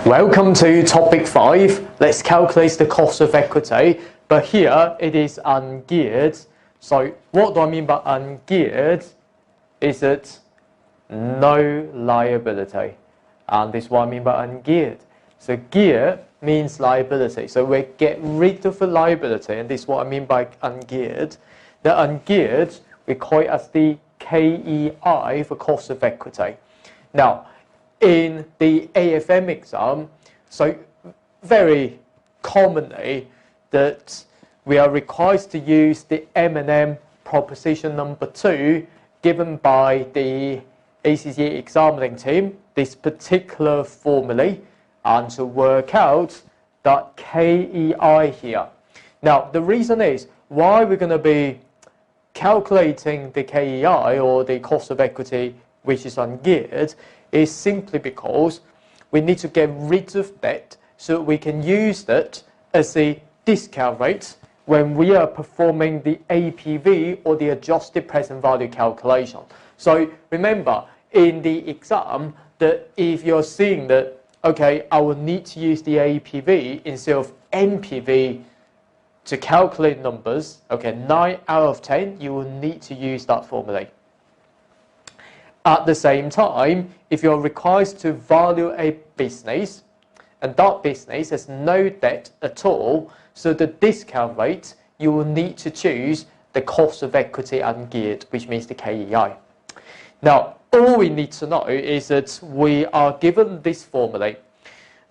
Welcome to topic 5. Let's calculate the cost of equity, but here it is ungeared. So what do I mean by ungeared? Is it no liability, and this is what I mean by ungeared. So gear means liability, so we get rid of the liability, and this is what I mean by ungeared. The ungeared, we call it as the KEI for cost of equity. Now, in the AFM exam, so very commonly that we are required to use the M&M proposition number 2 given by the ACCA examining team, this particular formula, and to work out that KEI here. Now, the reason is why we're going to be calculating the KEI or the cost of equity, which is ungeared, is simply because we need to get rid of that so we can use that as a discount rate when we are performing the APV or the adjusted present value calculation. So remember in the exam that if you're seeing that, okay, I will need to use the APV instead of NPV to calculate numbers, okay, 9 out of 10, you will need to use that formula. At the same time, if you're required to value a business and that business has no debt at all, so the discount rate, you will need to choose the cost of equity ungeared, which means the KEI. Now, all we need to know is that we are given this formula.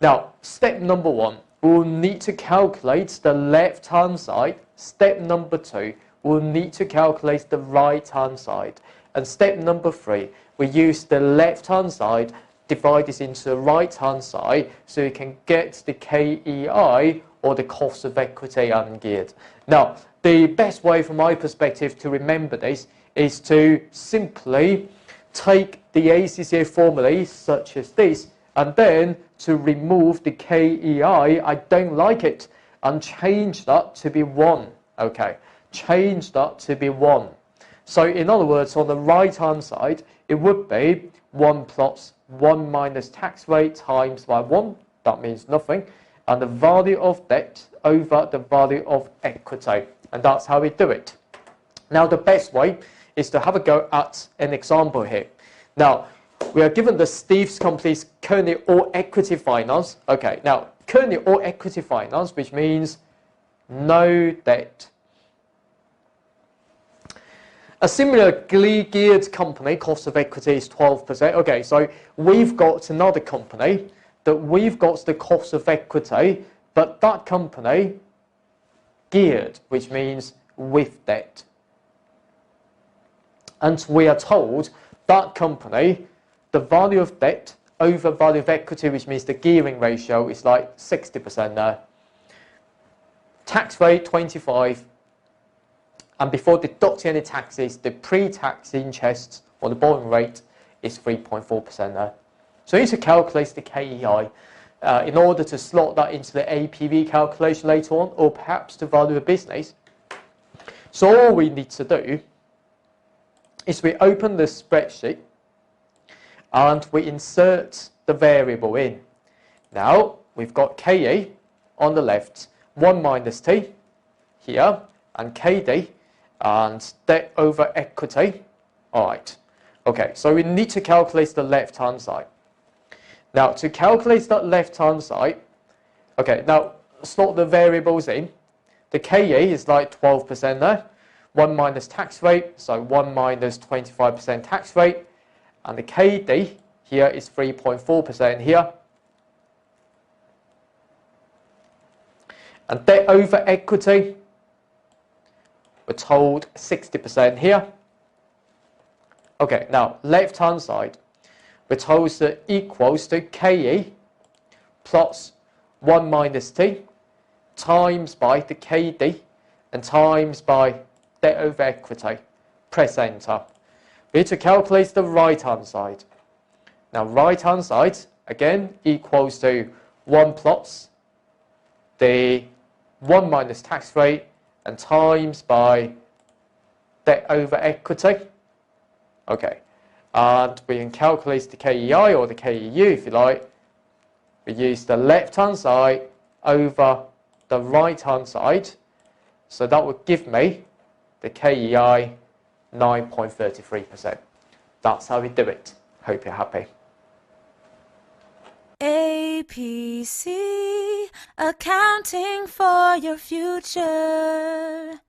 Now, step number 1, we'll need to calculate the left-hand side. Step number 2, we'll need to calculate the right-hand side. And step number 3, we use the left-hand side, divide this into the right-hand side, so you can get the KEI or the cost of equity ungeared. Now, the best way from my perspective to remember this is to simply take the ACCA formula such as this, and then to remove the KEI, I don't like it, and change that to be 1. Okay, change that to be 1. So in other words, on the right-hand side, it would be 1 plus 1 minus tax rate times by 1. That means nothing. And the value of debt over the value of equity. And that's how we do it. Now, the best way is to have a go at an example here. Now, we are given the Steve's company's currently all equity finance. Okay, now, currently all equity finance, which means no debt. A similarly geared company, cost of equity is 12%. Okay, so we've got another company that we've got the cost of equity, but that company geared, which means with debt. And we are told that company, the value of debt over value of equity, which means the gearing ratio is like 60% there. Tax rate 25%. And before deducting any taxes, the pre-tax interest or the borrowing rate is 3.4% there. So you need to calculate the KEI in order to slot that into the APV calculation later on, or perhaps to value a business. So all we need to do is we open the spreadsheet and we insert the variable in. Now we've got KE on the left, 1 minus T here, and KD, and debt over equity. All right. Okay, so we need to calculate the left-hand side. Now, to calculate that left-hand side, okay, now slot the variables in. The KE is like 12% there. 1 minus tax rate, so 1 minus 25% tax rate. And the KD here is 3.4% here. And debt over equity, we're told 60% here. Okay, now left-hand side, we're told that equals to KE plus 1 minus T times by the KD and times by debt over equity. Press enter. We need to calculate the right-hand side. Now right-hand side, again, equals to 1 plus the 1 minus tax rate and times by debt over equity. Okay, and we can calculate the KEI or the KEU if you like. We use the left-hand side over the right-hand side. So that would give me the KEI 9.33%. That's how we do it. Hope you're happy. APC, accounting for your future.